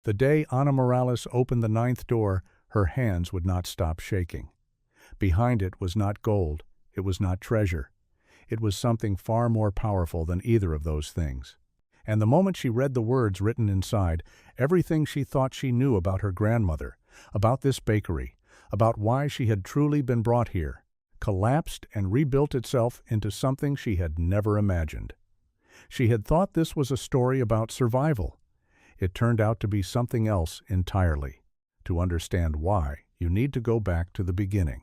The day Ana Morales opened the ninth door, her hands would not stop shaking. Behind it was not gold, it was not treasure. It was something far more powerful than either of those things. And the moment she read the words written inside, everything she thought she knew about her grandmother, about this bakery, about why she had truly been brought here, collapsed and rebuilt itself into something she had never imagined. She had thought this was a story about survival. It turned out to be something else entirely. To understand why, you need to go back to the beginning.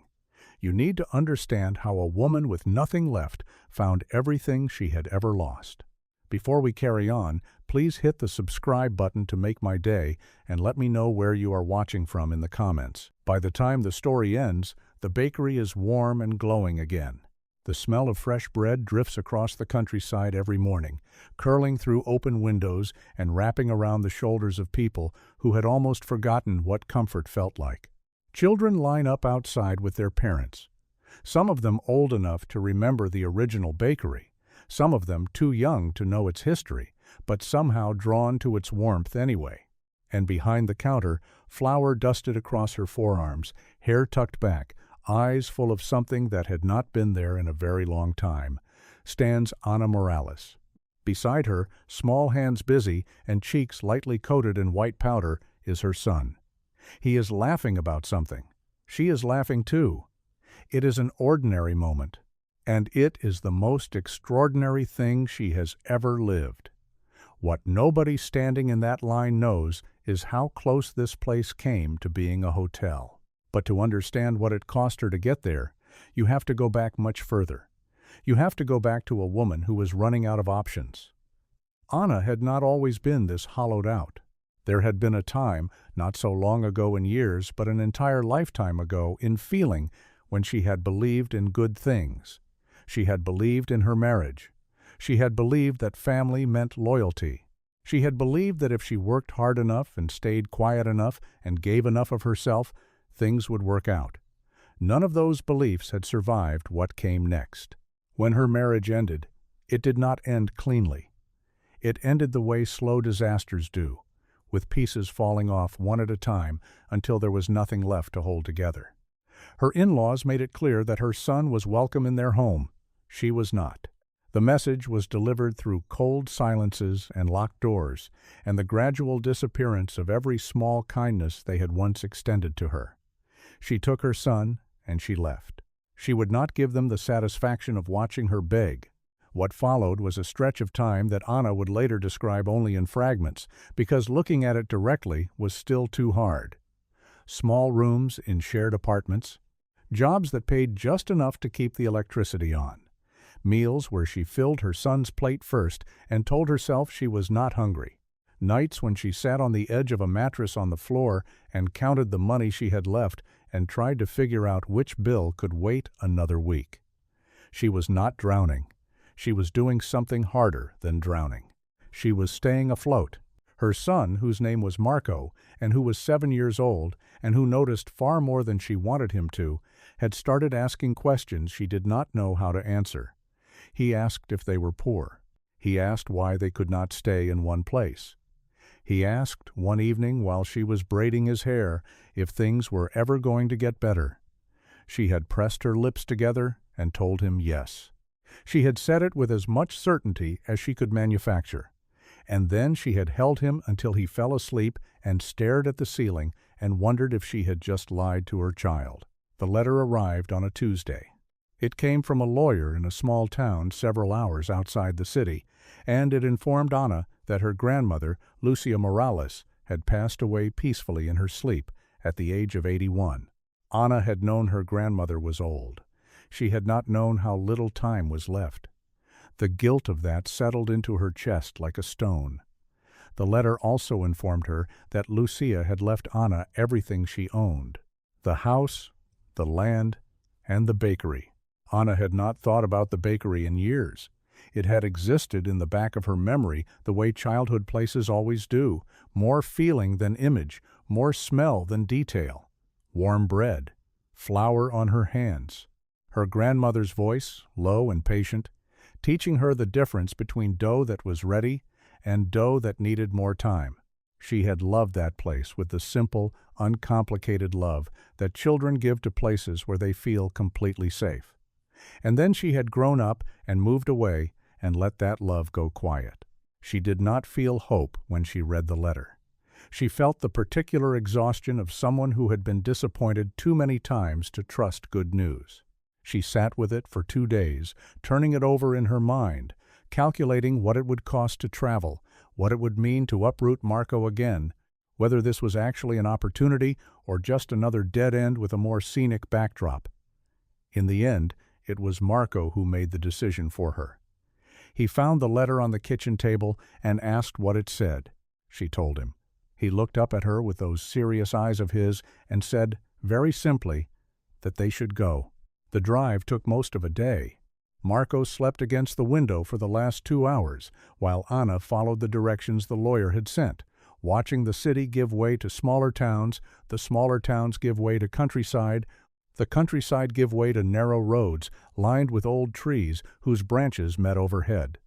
You need to understand how a woman with nothing left found everything she had ever lost. Before we carry on, please hit the subscribe button to make my day and let me know where you are watching from in the comments. By the time the story ends, the bakery is warm and glowing again. The smell of fresh bread drifts across the countryside every morning, curling through open windows and wrapping around the shoulders of people who had almost forgotten what comfort felt like. Children line up outside with their parents. Some of them old enough to remember the original bakery, some of them too young to know its history, but somehow drawn to its warmth anyway. And behind the counter, flour dusted across her forearms, hair tucked back, eyes full of something that had not been there in a very long time, stands Ana Morales. Beside her, small hands busy and cheeks lightly coated in white powder, is her son. He is laughing about something. She is laughing too. It is an ordinary moment, and it is the most extraordinary thing she has ever lived. What nobody standing in that line knows is how close this place came to being a hotel. But to understand what it cost her to get there, you have to go back much further. You have to go back to a woman who was running out of options. Ana had not always been this hollowed out. There had been a time, not so long ago in years, but an entire lifetime ago in feeling, when she had believed in good things. She had believed in her marriage. She had believed that family meant loyalty. She had believed that if she worked hard enough and stayed quiet enough and gave enough of herself, things would work out. None of those beliefs had survived what came next. When her marriage ended, it did not end cleanly. It ended the way slow disasters do, with pieces falling off one at a time until there was nothing left to hold together. Her in-laws made it clear that her son was welcome in their home. She was not. The message was delivered through cold silences and locked doors, and the gradual disappearance of every small kindness they had once extended to her. She took her son, and she left. She would not give them the satisfaction of watching her beg. What followed was a stretch of time that Ana would later describe only in fragments, because looking at it directly was still too hard. Small rooms in shared apartments, jobs that paid just enough to keep the electricity on, meals where she filled her son's plate first and told herself she was not hungry, nights when she sat on the edge of a mattress on the floor and counted the money she had left and tried to figure out which bill could wait another week. She was not drowning. She was doing something harder than drowning. She was staying afloat. Her son, whose name was Marco, and who was 7 years old, and who noticed far more than she wanted him to, had started asking questions she did not know how to answer. He asked if they were poor. He asked why they could not stay in one place. He asked, one evening while she was braiding his hair, if things were ever going to get better. She had pressed her lips together and told him yes. She had said it with as much certainty as she could manufacture. And then she had held him until he fell asleep and stared at the ceiling and wondered if she had just lied to her child. The letter arrived on a Tuesday. It came from a lawyer in a small town several hours outside the city, and it informed Ana that her grandmother, Lucia Morales, had passed away peacefully in her sleep at the age of 81. Ana had known her grandmother was old. She had not known how little time was left. The guilt of that settled into her chest like a stone. The letter also informed her that Lucia had left Ana everything she owned: the house, the land, and the bakery. Ana had not thought about the bakery in years. It had existed in the back of her memory the way childhood places always do, more feeling than image, more smell than detail. Warm bread, flour on her hands, her grandmother's voice, low and patient, teaching her the difference between dough that was ready and dough that needed more time. She had loved that place with the simple, uncomplicated love that children give to places where they feel completely safe. And then she had grown up and moved away and let that love go quiet. She did not feel hope when she read the letter. She felt the particular exhaustion of someone who had been disappointed too many times to trust good news. She sat with it for 2 days, turning it over in her mind, calculating what it would cost to travel, what it would mean to uproot Marco again, whether this was actually an opportunity or just another dead end with a more scenic backdrop. In the end, it was Marco who made the decision for her. He found the letter on the kitchen table and asked what it said. She told him. He looked up at her with those serious eyes of his and said, very simply, that they should go. The drive took most of a day. Marco slept against the window for the last 2 hours, while Anna followed the directions the lawyer had sent, watching the city give way to smaller towns, the smaller towns give way to countryside, the countryside give way to narrow roads lined with old trees whose branches met overhead.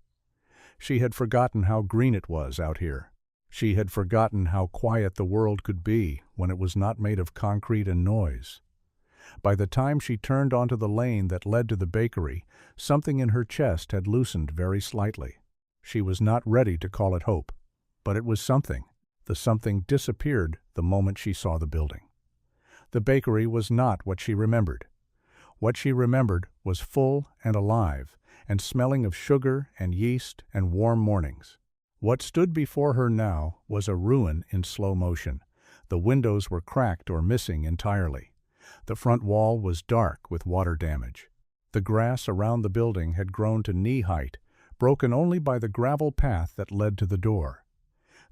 She had forgotten how green it was out here. She had forgotten how quiet the world could be when it was not made of concrete and noise. By the time she turned onto the lane that led to the bakery, something in her chest had loosened very slightly. She was not ready to call it hope, but it was something. The something disappeared the moment she saw the building. The bakery was not what she remembered. What she remembered was full and alive, and smelling of sugar and yeast and warm mornings. What stood before her now was a ruin in slow motion. The windows were cracked or missing entirely. The front wall was dark with water damage. The grass around the building had grown to knee height, broken only by the gravel path that led to the door.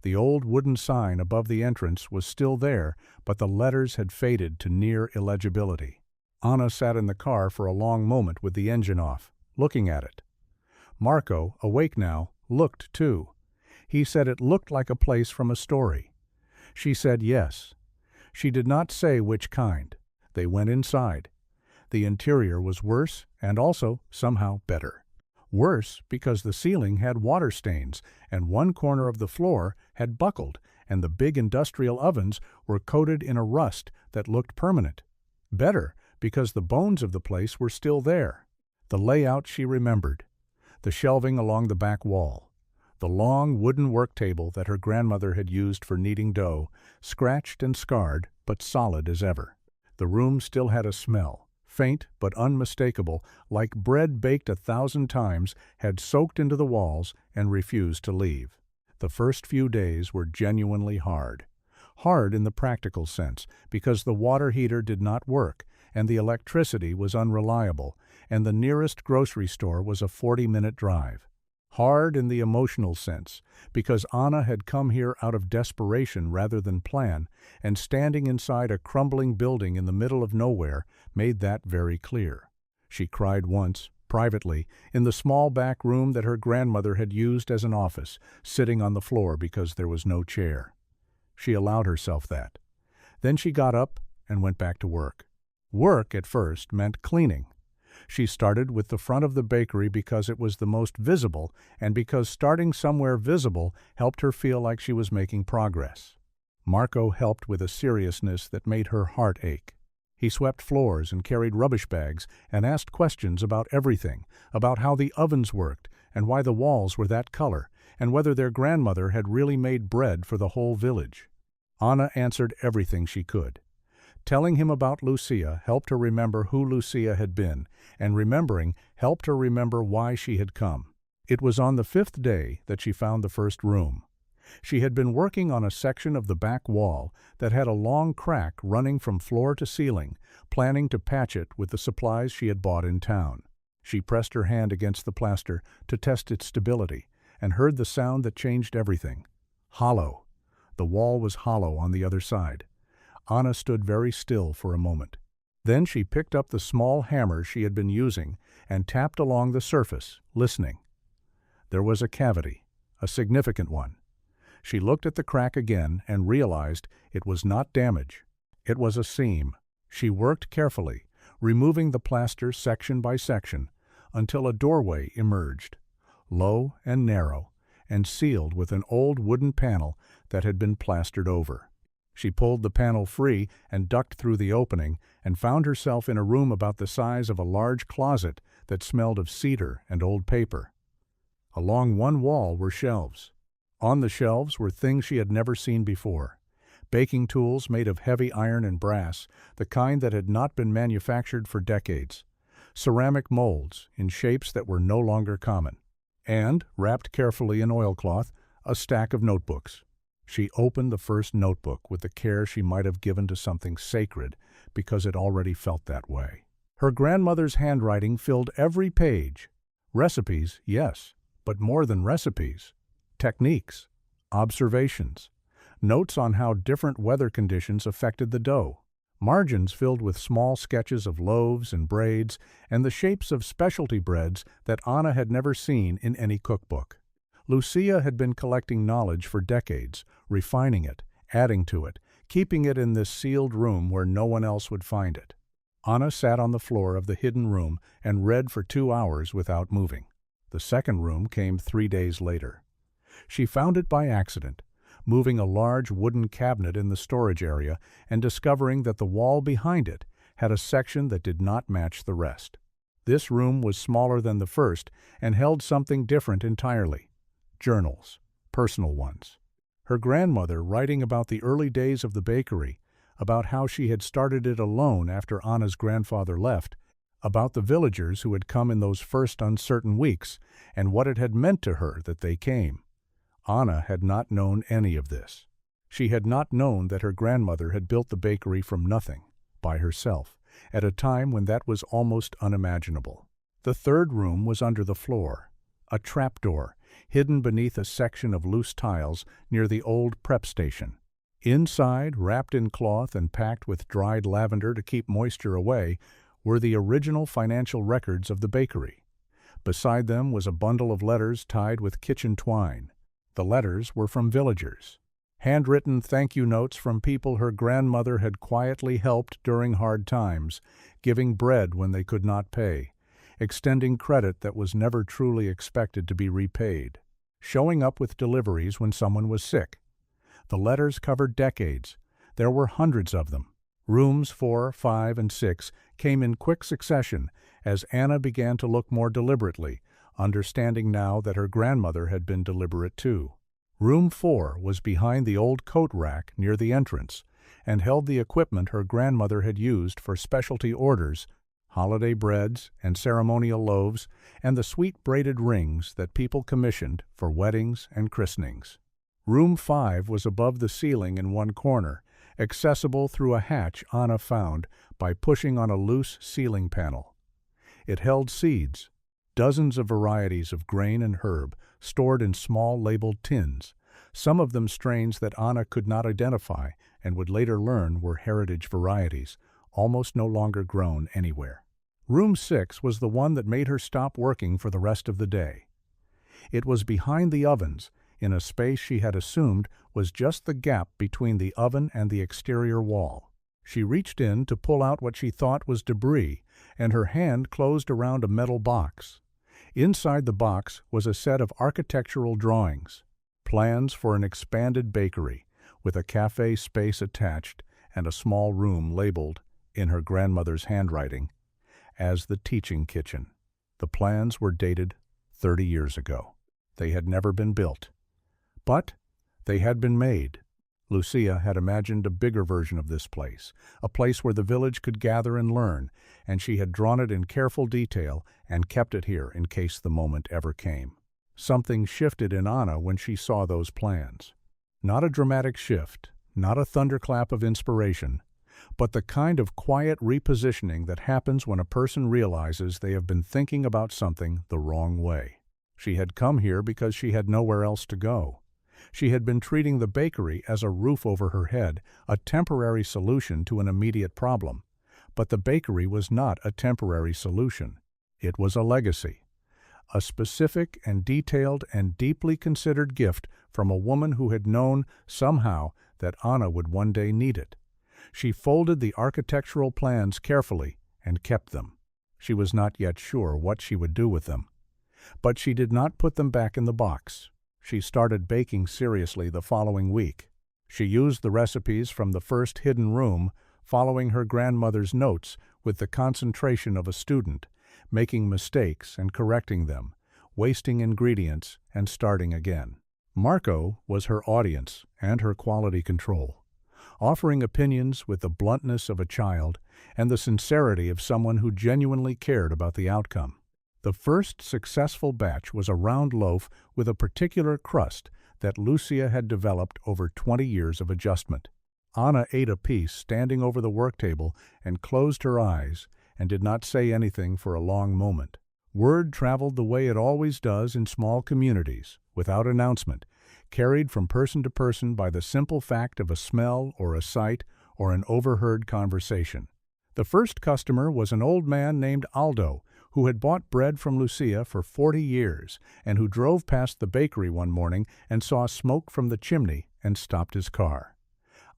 The old wooden sign above the entrance was still there, but the letters had faded to near illegibility. Anna sat in the car for a long moment with the engine off, looking at it. Marco, awake now, looked too. He said it looked like a place from a story. She said yes. She did not say which kind. They went inside. The interior was worse and also somehow better. Worse because the ceiling had water stains and one corner of the floor had buckled and the big industrial ovens were coated in a rust that looked permanent. Better because the bones of the place were still there. The layout she remembered. The shelving along the back wall. The long wooden work table that her grandmother had used for kneading dough, scratched and scarred, but solid as ever. The room still had a smell, faint but unmistakable, like bread baked 1,000 times, had soaked into the walls and refused to leave. The first few days were genuinely hard. Hard in the practical sense, because the water heater did not work, and the electricity was unreliable, and the nearest grocery store was a 40-minute drive. Hard in the emotional sense, because Anna had come here out of desperation rather than plan, and standing inside a crumbling building in the middle of nowhere made that very clear. She cried once, privately, in the small back room that her grandmother had used as an office, sitting on the floor because there was no chair. She allowed herself that. Then she got up and went back to work. Work, at first, meant cleaning. She started with the front of the bakery because it was the most visible and because starting somewhere visible helped her feel like she was making progress. Marco helped with a seriousness that made her heart ache. He swept floors and carried rubbish bags and asked questions about everything, about how the ovens worked and why the walls were that color and whether their grandmother had really made bread for the whole village. Anna answered everything she could. Telling him about Lucia helped her remember who Lucia had been, and remembering helped her remember why she had come. It was on the 5th day that she found the first room. She had been working on a section of the back wall that had a long crack running from floor to ceiling, planning to patch it with the supplies she had bought in town. She pressed her hand against the plaster to test its stability, and heard the sound that changed everything. Hollow. The wall was hollow on the other side. Anna stood very still for a moment. Then she picked up the small hammer she had been using and tapped along the surface, listening. There was a cavity, a significant one. She looked at the crack again and realized it was not damage. It was a seam. She worked carefully, removing the plaster section by section, until a doorway emerged, low and narrow, and sealed with an old wooden panel that had been plastered over. She pulled the panel free and ducked through the opening and found herself in a room about the size of a large closet that smelled of cedar and old paper. Along one wall were shelves. On the shelves were things she had never seen before. Baking tools made of heavy iron and brass, the kind that had not been manufactured for decades. Ceramic molds in shapes that were no longer common. And, wrapped carefully in oilcloth, a stack of notebooks. She opened the first notebook with the care she might have given to something sacred because it already felt that way. Her grandmother's handwriting filled every page. Recipes, yes, but more than recipes. Techniques, observations, notes on how different weather conditions affected the dough. Margins filled with small sketches of loaves and braids and the shapes of specialty breads that Anna had never seen in any cookbook. Lucia had been collecting knowledge for decades, refining it, adding to it, keeping it in this sealed room where no one else would find it. Anna sat on the floor of the hidden room and read for 2 hours without moving. The second room came 3 days later. She found it by accident, moving a large wooden cabinet in the storage area and discovering that the wall behind it had a section that did not match the rest. This room was smaller than the first and held something different entirely. Journals, personal ones. Her grandmother writing about the early days of the bakery, about how she had started it alone after Anna's grandfather left, about the villagers who had come in those first uncertain weeks, and what it had meant to her that they came. Anna had not known any of this. She had not known that her grandmother had built the bakery from nothing, by herself, at a time when that was almost unimaginable. The third room was under the floor, a trapdoor, hidden beneath a section of loose tiles near the old prep station. Inside, wrapped in cloth and packed with dried lavender to keep moisture away, were the original financial records of the bakery. Beside them was a bundle of letters tied with kitchen twine. The letters were from villagers. Handwritten thank-you notes from people her grandmother had quietly helped during hard times, giving bread when they could not pay, extending credit that was never truly expected to be repaid, showing up with deliveries when someone was sick. The letters covered decades. There were hundreds of them. Rooms 4, 5, and 6 came in quick succession as Anna began to look more deliberately, understanding now that her grandmother had been deliberate too. Room 4 was behind the old coat rack near the entrance and held the equipment her grandmother had used for specialty orders, holiday breads and ceremonial loaves, and the sweet braided rings that people commissioned for weddings and christenings. Room 5 was above the ceiling in one corner, accessible through a hatch Anna found by pushing on a loose ceiling panel. It held seeds, dozens of varieties of grain and herb, stored in small labeled tins, some of them strains that Anna could not identify and would later learn were heritage varieties, almost no longer grown anywhere. Room 6 was the one that made her stop working for the rest of the day. It was behind the ovens, in a space she had assumed was just the gap between the oven and the exterior wall. She reached in to pull out what she thought was debris, and her hand closed around a metal box. Inside the box was a set of architectural drawings, plans for an expanded bakery, with a cafe space attached and a small room labeled, in her grandmother's handwriting, as the teaching kitchen. The plans were dated 30 years ago. They had never been built. But they had been made. Lucia had imagined a bigger version of this place, a place where the village could gather and learn, and she had drawn it in careful detail and kept it here in case the moment ever came. Something shifted in Anna when she saw those plans. Not a dramatic shift, not a thunderclap of inspiration, but the kind of quiet repositioning that happens when a person realizes they have been thinking about something the wrong way. She had come here because she had nowhere else to go. She had been treating the bakery as a roof over her head, a temporary solution to an immediate problem. But the bakery was not a temporary solution. It was a legacy. A specific and detailed and deeply considered gift from a woman who had known, somehow, that Anna would one day need it. She folded the architectural plans carefully and kept them. She was not yet sure what she would do with them. But she did not put them back in the box. She started baking seriously the following week. She used the recipes from the first hidden room, following her grandmother's notes with the concentration of a student, making mistakes and correcting them, wasting ingredients and starting again. Marco was her audience and her quality control, offering opinions with the bluntness of a child and the sincerity of someone who genuinely cared about the outcome. The first successful batch was a round loaf with a particular crust that Lucia had developed over 20 years of adjustment. Anna ate a piece standing over the work table and closed her eyes and did not say anything for a long moment. Word traveled the way it always does in small communities, without announcement, carried from person to person by the simple fact of a smell or a sight or an overheard conversation. The first customer was an old man named Aldo, who had bought bread from Lucia for 40 years and who drove past the bakery one morning and saw smoke from the chimney and stopped his car.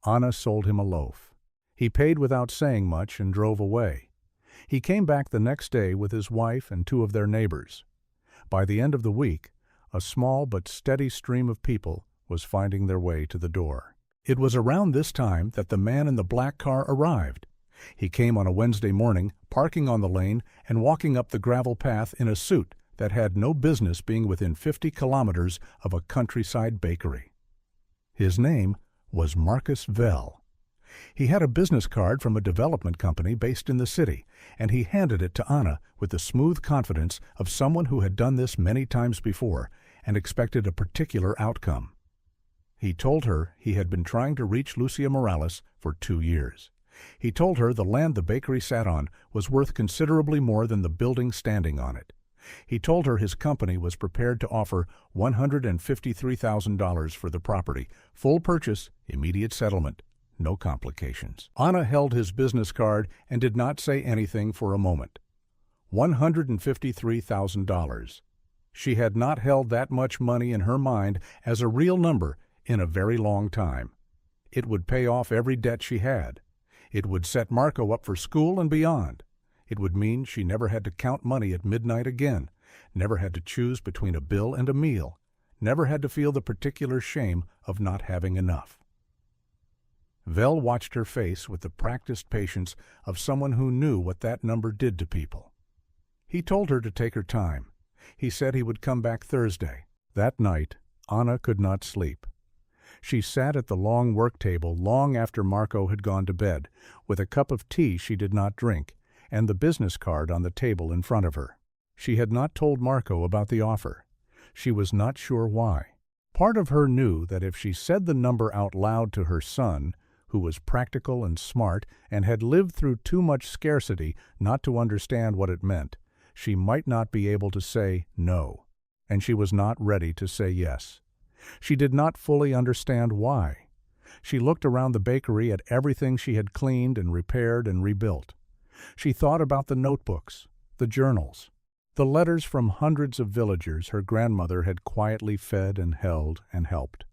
Anna sold him a loaf. He paid without saying much and drove away. He came back the next day with his wife and 2 of their neighbors. By the end of the week, a small but steady stream of people was finding their way to the door. It was around this time that the man in the black car arrived. He came on a Wednesday morning, parking on the lane and walking up the gravel path in a suit that had no business being within 50 kilometers of a countryside bakery. His name was Marcus Vell. He had a business card from a development company based in the city, and he handed it to Anna with the smooth confidence of someone who had done this many times before and expected a particular outcome. He told her he had been trying to reach Lucia Morales for 2 years. He told her the land the bakery sat on was worth considerably more than the building standing on it. He told her his company was prepared to offer $153,000 for the property, full purchase, immediate settlement, no complications. Anna held his business card and did not say anything for a moment. $153,000. She had not held that much money in her mind as a real number in a very long time. It would pay off every debt she had. It would set Marco up for school and beyond. It would mean she never had to count money at midnight again, never had to choose between a bill and a meal, never had to feel the particular shame of not having enough. Vell watched her face with the practiced patience of someone who knew what that number did to people. He told her to take her time. He said he would come back Thursday. That night, Anna could not sleep. She sat at the long work table long after Marco had gone to bed, with a cup of tea she did not drink, and the business card on the table in front of her. She had not told Marco about the offer. She was not sure why. Part of her knew that if she said the number out loud to her son, who was practical and smart and had lived through too much scarcity not to understand what it meant, she might not be able to say no, and she was not ready to say yes. She did not fully understand why. She looked around the bakery at everything she had cleaned and repaired and rebuilt. She thought about the notebooks, the journals, the letters from hundreds of villagers her grandmother had quietly fed and held and helped.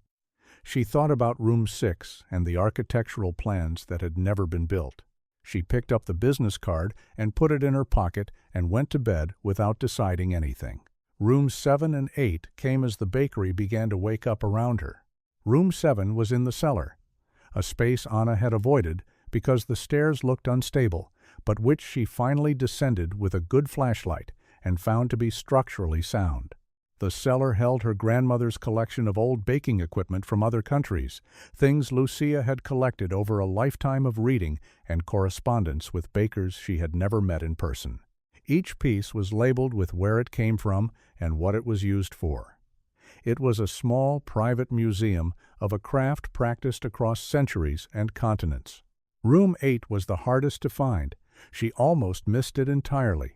She thought about Room 6 and the architectural plans that had never been built. She picked up the business card and put it in her pocket and went to bed without deciding anything. Rooms 7 and 8 came as the bakery began to wake up around her. Room 7 was in the cellar, a space Anna had avoided because the stairs looked unstable, but which she finally descended with a good flashlight and found to be structurally sound. The cellar held her grandmother's collection of old baking equipment from other countries, things Lucia had collected over a lifetime of reading and correspondence with bakers she had never met in person. Each piece was labeled with where it came from and what it was used for. It was a small, private museum of a craft practiced across centuries and continents. Room 8 was the hardest to find. She almost missed it entirely.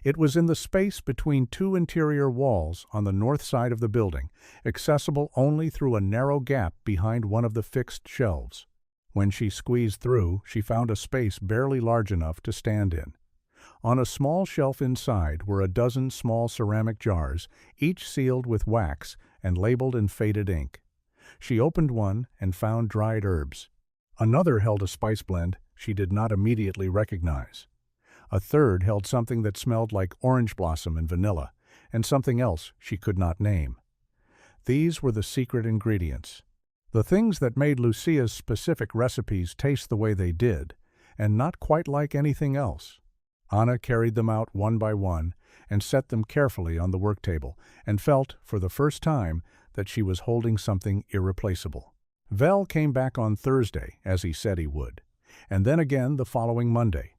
It was in the space between 2 interior walls on the north side of the building, accessible only through a narrow gap behind one of the fixed shelves. When she squeezed through, she found a space barely large enough to stand in. On a small shelf inside were a dozen small ceramic jars, each sealed with wax and labeled in faded ink. She opened one and found dried herbs. Another held a spice blend she did not immediately recognize. A third held something that smelled like orange blossom and vanilla, and something else she could not name. These were the secret ingredients. The things that made Lucia's specific recipes taste the way they did, and not quite like anything else. Anna carried them out one by one and set them carefully on the work table, and felt, for the first time, that she was holding something irreplaceable. Vel came back on Thursday, as he said he would, and then again the following Monday.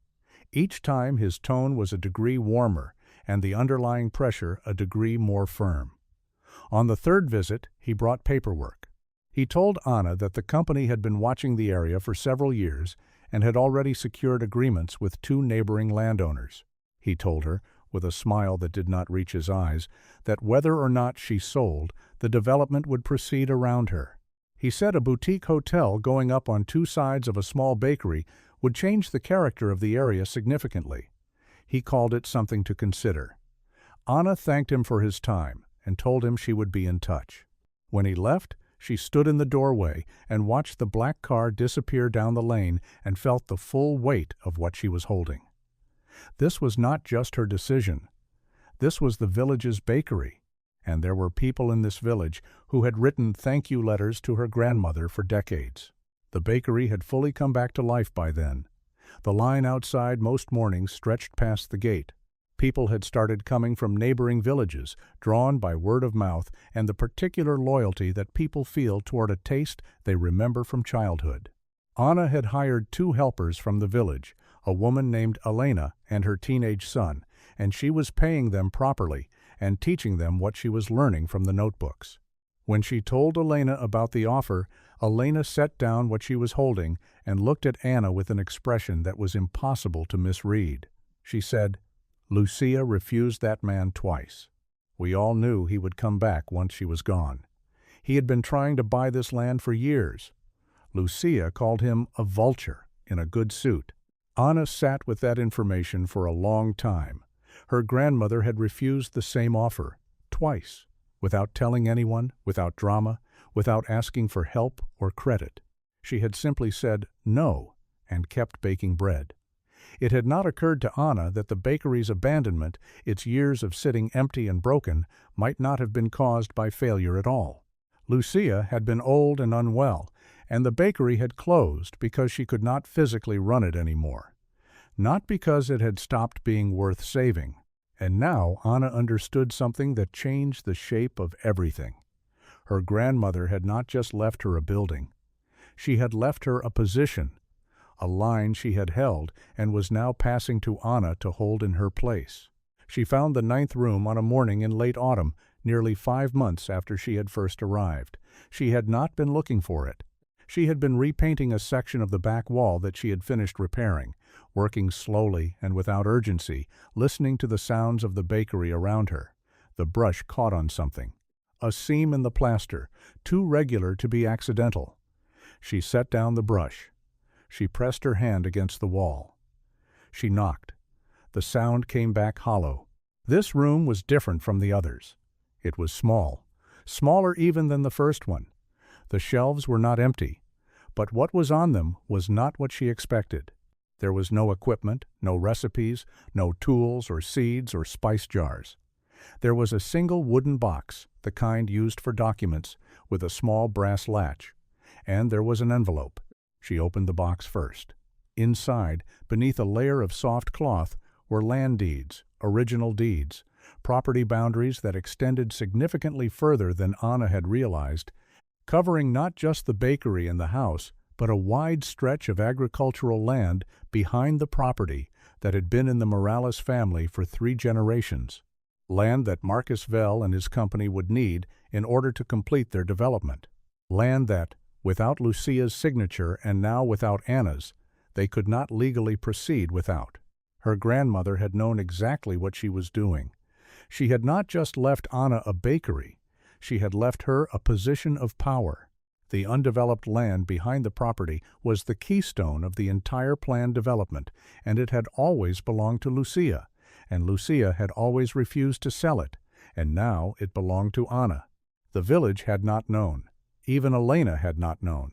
Each time his tone was a degree warmer, and the underlying pressure a degree more firm. On the third visit, he brought paperwork. He told Anna that the company had been watching the area for several years and had already secured agreements with 2 neighboring landowners. He told her, with a smile that did not reach his eyes, that whether or not she sold, the development would proceed around her. He said a boutique hotel going up on 2 sides of a small bakery would change the character of the area significantly. He called it something to consider. Anna thanked him for his time and told him she would be in touch. When he left, she stood in the doorway and watched the black car disappear down the lane and felt the full weight of what she was holding. This was not just her decision. This was the village's bakery, and there were people in this village who had written thank-you letters to her grandmother for decades. The bakery had fully come back to life by then. The line outside most mornings stretched past the gate. People had started coming from neighboring villages, drawn by word of mouth and the particular loyalty that people feel toward a taste they remember from childhood. Anna had hired 2 helpers from the village, a woman named Elena and her teenage son, and she was paying them properly and teaching them what she was learning from the notebooks. When she told Elena about the offer, Elena set down what she was holding and looked at Anna with an expression that was impossible to misread. She said, "Lucia refused that man twice. We all knew he would come back once she was gone. He had been trying to buy this land for years. Lucia called him a vulture in a good suit." Anna sat with that information for a long time. Her grandmother had refused the same offer, twice, without telling anyone, without drama, without asking for help or credit. She had simply said no and kept baking bread. It had not occurred to Anna that the bakery's abandonment, its years of sitting empty and broken, might not have been caused by failure at all. Lucia had been old and unwell, and the bakery had closed because she could not physically run it anymore. Not because it had stopped being worth saving. And now Anna understood something that changed the shape of everything. Her grandmother had not just left her a building. She had left her a position, a line she had held and was now passing to Anna to hold in her place. She found the 9th room on a morning in late autumn, nearly 5 months after she had first arrived. She had not been looking for it. She had been repainting a section of the back wall that she had finished repairing, working slowly and without urgency, listening to the sounds of the bakery around her. The brush caught on something. A seam in the plaster, too regular to be accidental. She set down the brush. She pressed her hand against the wall. She knocked. The sound came back hollow. This room was different from the others. It was small, smaller even than the first one. The shelves were not empty, but what was on them was not what she expected. There was no equipment, no recipes, no tools or seeds or spice jars. There was a single wooden box, the kind used for documents, with a small brass latch. And there was an envelope. She opened the box first. Inside, beneath a layer of soft cloth, were land deeds, original deeds, property boundaries that extended significantly further than Anna had realized, covering not just the bakery and the house, but a wide stretch of agricultural land behind the property that had been in the Morales family for 3 generations, land that Marcus Vel and his company would need in order to complete their development, land that, without Lucia's signature and now without Anna's, they could not legally proceed without. Her grandmother had known exactly what she was doing. She had not just left Anna a bakery, she had left her a position of power. The undeveloped land behind the property was the keystone of the entire planned development, and it had always belonged to Lucia, and Lucia had always refused to sell it, and now it belonged to Anna. The village had not known. Even Elena had not known.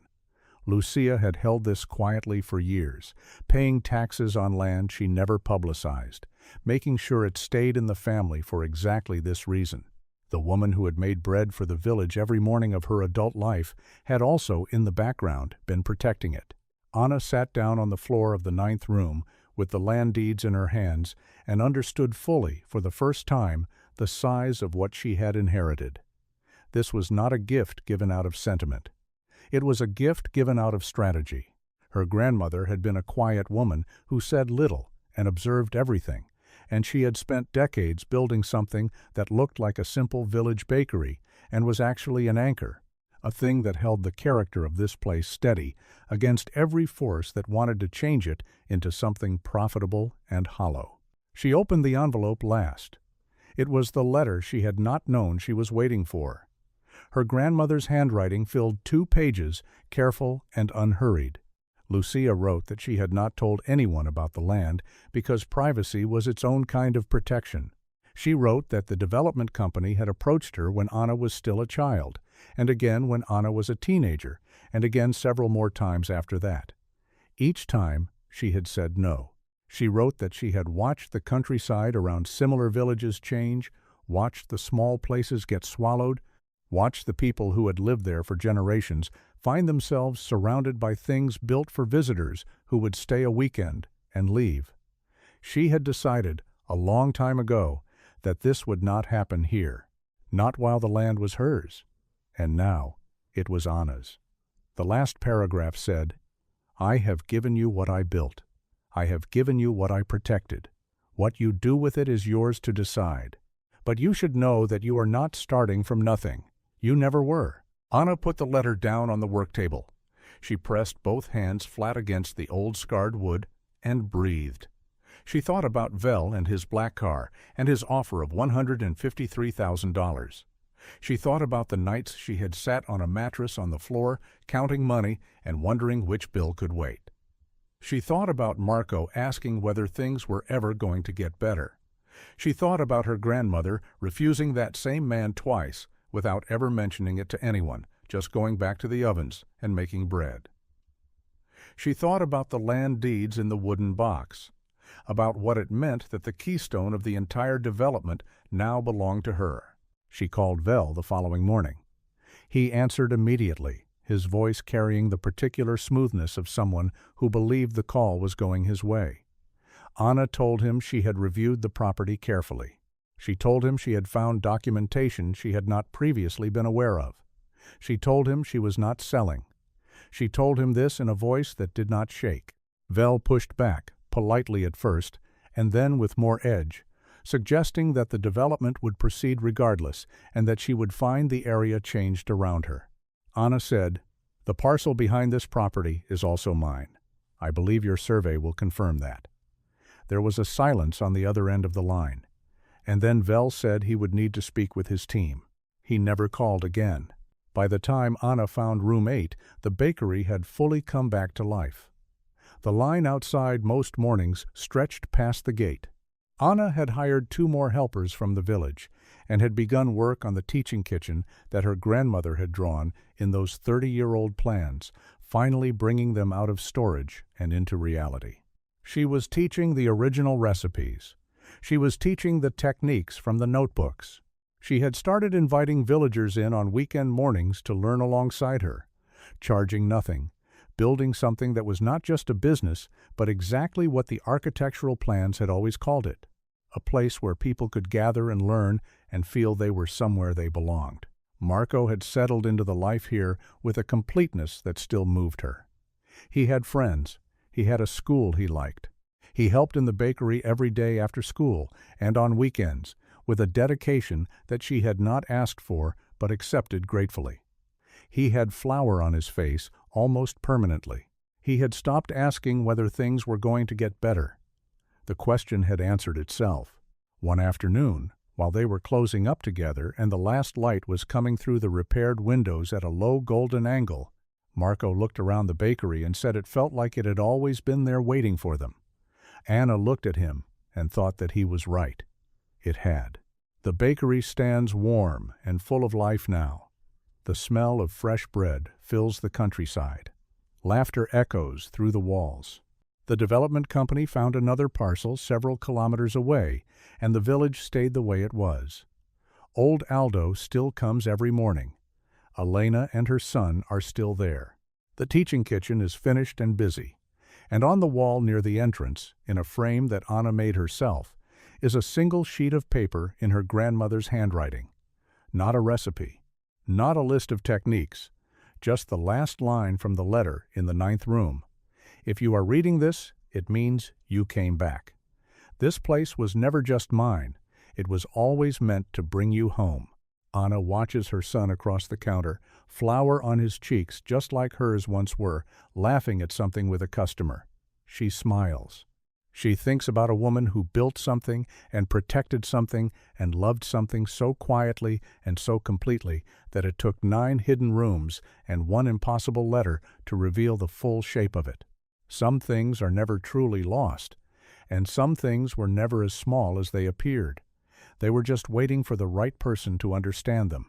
Lucia had held this quietly for years, paying taxes on land she never publicized, making sure it stayed in the family for exactly this reason. The woman who had made bread for the village every morning of her adult life had also, in the background, been protecting it. Anna sat down on the floor of the 9th room with the land deeds in her hands and understood fully, for the first time, the size of what she had inherited. This was not a gift given out of sentiment. It was a gift given out of strategy. Her grandmother had been a quiet woman who said little and observed everything, and she had spent decades building something that looked like a simple village bakery and was actually an anchor, a thing that held the character of this place steady against every force that wanted to change it into something profitable and hollow. She opened the envelope last. It was the letter she had not known she was waiting for. Her grandmother's handwriting filled 2 pages, careful and unhurried. Lucia wrote that she had not told anyone about the land because privacy was its own kind of protection. She wrote that the development company had approached her when Anna was still a child, and again when Anna was a teenager, and again several more times after that. Each time, she had said no. She wrote that she had watched the countryside around similar villages change, watched the small places get swallowed, watched the people who had lived there for generations find themselves surrounded by things built for visitors who would stay a weekend and leave. She had decided, a long time ago, that this would not happen here, not while the land was hers. And now, it was Anna's. The last paragraph said, "I have given you what I built. I have given you what I protected. What you do with it is yours to decide. But you should know that you are not starting from nothing. You never were." Anna put the letter down on the work table. She pressed both hands flat against the old scarred wood and breathed. She thought about Vel and his black car and his offer of $153,000. She thought about the nights she had sat on a mattress on the floor, counting money and wondering which bill could wait. She thought about Marco asking whether things were ever going to get better. She thought about her grandmother refusing that same man twice without ever mentioning it to anyone, just going back to the ovens and making bread. She thought about the land deeds in the wooden box, about what it meant that the keystone of the entire development now belonged to her. She called Vel the following morning. He answered immediately, his voice carrying the particular smoothness of someone who believed the call was going his way. Anna told him she had reviewed the property carefully. She told him she had found documentation she had not previously been aware of. She told him she was not selling. She told him this in a voice that did not shake. Vel pushed back, politely at first, and then with more edge, suggesting that the development would proceed regardless and that she would find the area changed around her. Anna said, "The parcel behind this property is also mine. I believe your survey will confirm that." There was a silence on the other end of the line, and then Vel said he would need to speak with his team. He never called again. By the time Anna found room 8, the bakery had fully come back to life. The line outside most mornings stretched past the gate. Anna had hired 2 more helpers from the village and had begun work on the teaching kitchen that her grandmother had drawn in those 30-year-old plans, finally bringing them out of storage and into reality. She was teaching the original recipes. She was teaching the techniques from the notebooks. She had started inviting villagers in on weekend mornings to learn alongside her, charging nothing, building something that was not just a business, but exactly what the architectural plans had always called it, a place where people could gather and learn and feel they were somewhere they belonged. Marco had settled into the life here with a completeness that still moved her. He had friends. He had a school he liked. He helped in the bakery every day after school and on weekends, with a dedication that she had not asked for but accepted gratefully. He had flour on his face almost permanently. He had stopped asking whether things were going to get better. The question had answered itself. One afternoon, while they were closing up together and the last light was coming through the repaired windows at a low golden angle, Marco looked around the bakery and said it felt like it had always been there waiting for them. Anna looked at him and thought that he was right. It had. The bakery stands warm and full of life now. The smell of fresh bread fills the countryside. Laughter echoes through the walls. The development company found another parcel several kilometers away, and the village stayed the way it was. Old Aldo still comes every morning. Elena and her son are still there. The teaching kitchen is finished and busy, and on the wall near the entrance, in a frame that Anna made herself, is a single sheet of paper in her grandmother's handwriting. Not a recipe, not a list of techniques, just the last line from the letter in the 9th room. If you are reading this, it means you came back. This place was never just mine. It was always meant to bring you home. Anna watches her son across the counter, flour on his cheeks just like hers once were, laughing at something with a customer. She smiles. She thinks about a woman who built something and protected something and loved something so quietly and so completely that it took 9 hidden rooms and 1 impossible letter to reveal the full shape of it. Some things are never truly lost, and some things were never as small as they appeared. They were just waiting for the right person to understand them.